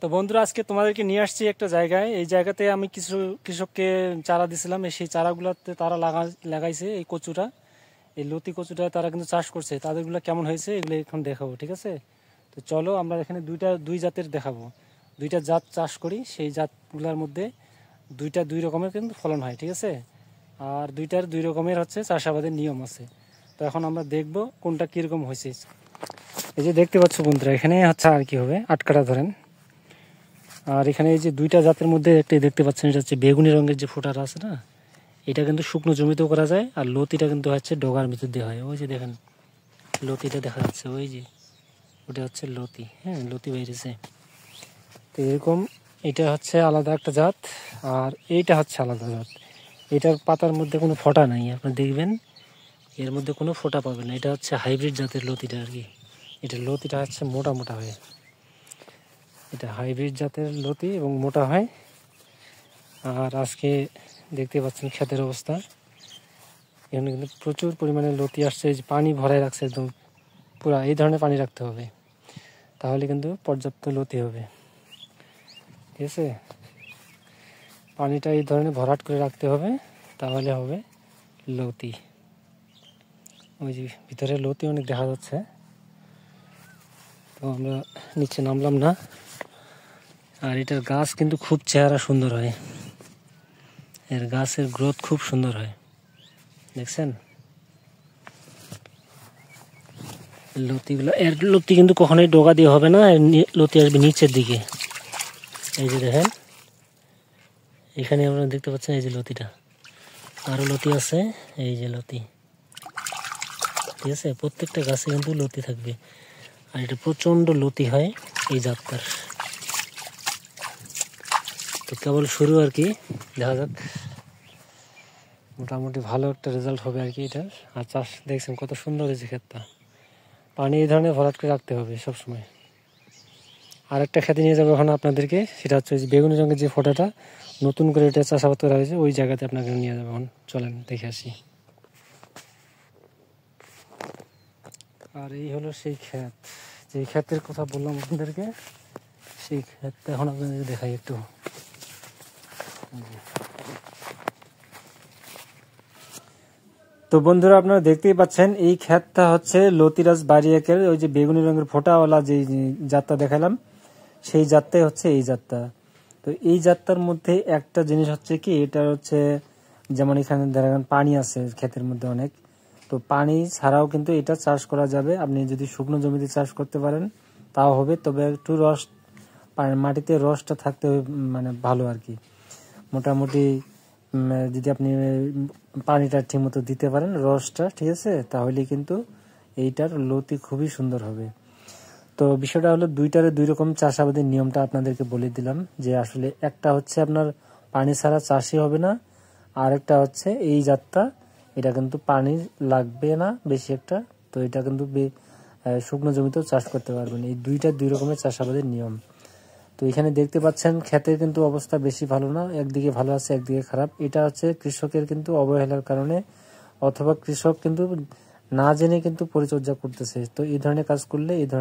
তো বন্ধুরা, আজকে তোমাদেরকে নিয়ে আসছি একটা জায়গায়। এই জায়গাতে আমি কিছু কৃষককে চারা দিছিলাম, সেই চারাগুলোতে তারা লাগাইছে এই কচুটা, এই লতি কচুটা তারা কিন্তু চাষ করছে। তাদেরগুলো কেমন হয়েছে এগুলো এখন দেখাবো, ঠিক আছে? তো চলো, আমরা এখানে দুই জাতের দেখাবো। দুইটা জাত চাষ করি, সেই জাতগুলোর মধ্যে দুই রকমের কিন্তু ফলন হয়, ঠিক আছে? আর দুইটার দুই রকমের হচ্ছে চাষাবাদের নিয়ম আছে। তো এখন আমরা দেখবো কোনটা কীরকম হয়েছে। এই যে দেখতে পাচ্ছ বন্ধুরা, এখানে হচ্ছে আর কি হবে 8 কাঠা ধরেন। আর এখানে এই যে দুইটা জাতের মধ্যে একটা দেখতে পাচ্ছেন, এটা হচ্ছে বেগুনি রঙের যে ফোঁটাটা আছে না, এটা কিন্তু শুকনো জমিতেও করা যায়। আর লতিটা কিন্তু হচ্ছে ডগার ভিতর দিয়ে হয়। ওই যে দেখেন লতিটা দেখা যাচ্ছে, ওই যে ওটা হচ্ছে লতি। হ্যাঁ, লতি বেরিয়েছে। তো এরকম এটা হচ্ছে আলাদা একটা জাত, আর এইটা হচ্ছে আলাদা জাত। এটার পাতার মধ্যে কোনো ফোঁটা নাই, আপনি দেখবেন এর মধ্যে কোনো ফোঁটা পাবেন না। এটা হচ্ছে হাইব্রিড জাতের লতিটা আর কি। এটা লতিটা হচ্ছে মোটা মোটা হয়, এটা হাইব্রিড জাতের লতি এবং মোটা হয়। আর আজকে দেখতে পাচ্ছেন ক্ষেতের অবস্থা, এখানে কিন্তু প্রচুর পরিমাণে লতি আসছে। এই যে পানি ভরায় রাখছে একদম পুরা, এই ধরনের পানি রাখতে হবে, তাহলে কিন্তু পর্যাপ্ত লতি হবে, ঠিক আছে? পানিটা এই ধরনের ভরাট করে রাখতে হবে, তাহলে হবে লতি। ওই যে ভিতরে লতি অনেক দেখা যাচ্ছে। তো আমরা নিচে নামলাম না। আর এটার গাছ কিন্তু খুব চেহারা সুন্দর হয়, এর গাছের গ্রোথ খুব সুন্দর হয়, দেখছেন লতিগুলো। এর লতি কিন্তু কখনোই ডগা দিয়ে হবে না, লতি আসবে নিচের দিকে। এই যে দেখেন, এখানে আপনারা দেখতে পাচ্ছেন এই যে লতিটা, আরও লতি আছে, এই যে লতি, ঠিক আছে? প্রত্যেকটা গাছে কিন্তু লতি থাকবে। আর এটা প্রচণ্ড লতি হয় এই জাতটার। তো কেবল শুরু আর কি, দেখা যাক, মোটামুটি ভালো একটা রেজাল্ট হবে আর কি এটার। আর চাষ দেখছেন কত সুন্দর হয়েছে ক্ষেতটা। পানি এই ধরনের ভরাট করে রাখতে হবে সবসময়। আরেকটা খেতে নিয়ে যাবো এখন আপনাদেরকে, সেটা হচ্ছে যে বেগুনি রঙের যে ফোঁটাটা নতুন করে এটা চাষাবাদ করা হয়েছে, ওই জায়গাতে আপনাকে নিয়ে যাবো এখন। চলেন দেখে আসি। আর এই হলো সেই ক্ষেত, যে ক্ষেতের কথা বললাম আপনাদেরকে, সেই ক্ষেতটা এখন আপনাদের দেখাই একটু। তো বন্ধুরা, আপনারা দেখতেই পাচ্ছেন এই ক্ষেতটা হচ্ছে লতিরাজ বাড়ি একের, ওই যে বেগুনি রঙের ফোঁটাওয়ালা যে জাতটা দেখালাম, সেই জাতটাই হচ্ছে এই জাতটা। তো এই জাতটার মধ্যে একটা জিনিস হচ্ছে কি, এটা হচ্ছে যেমন এখানে দেখেন পানি আছে ক্ষেতের মধ্যে অনেক, তো পানি ছাড়াও কিন্তু এটা চাষ করা যাবে। আপনি যদি শুকনো জমিতে চাষ করতে পারেন তাও হবে, তবে একটু রস, মাটিতে রসটা থাকতে হবে, মানে ভালো আর কি। মোটামুটি যদি আপনি পানিটা ঠিক মতো দিতে পারেন, রসটা, ঠিক আছে, তাহলে কিন্তু এইটার লতি খুবই সুন্দর হবে। তো বিষয়টা হলো দুইটারে দুই রকম চাষাবাদের নিয়মটা আপনাদেরকে বলে দিলাম, যে আসলে একটা হচ্ছে আপনার পানি ছাড়া চাষই হবে না, আর একটা হচ্ছে এই জাতটা, এটা কিন্তু পানি লাগবে না বেশি একটা। তো এটা কিন্তু শুকনো জমিতেও চাষ করতে পারবেন। এই দুই রকমের চাষাবাদের নিয়ম। তো এখানে দেখতে পাচ্ছেন ক্ষেতের কিন্তু অবস্থা বেশি ভালো না, একদিকে ভালো আছে একদিকে খারাপ। এটা হচ্ছে কৃষকের কিন্তু অবহেলার কারণে, অথবা কৃষক কিন্তু না জেনে কিন্তু পরিচর্যা করতেছে। তো এই ধরনের কাজ করলে এই ধরনের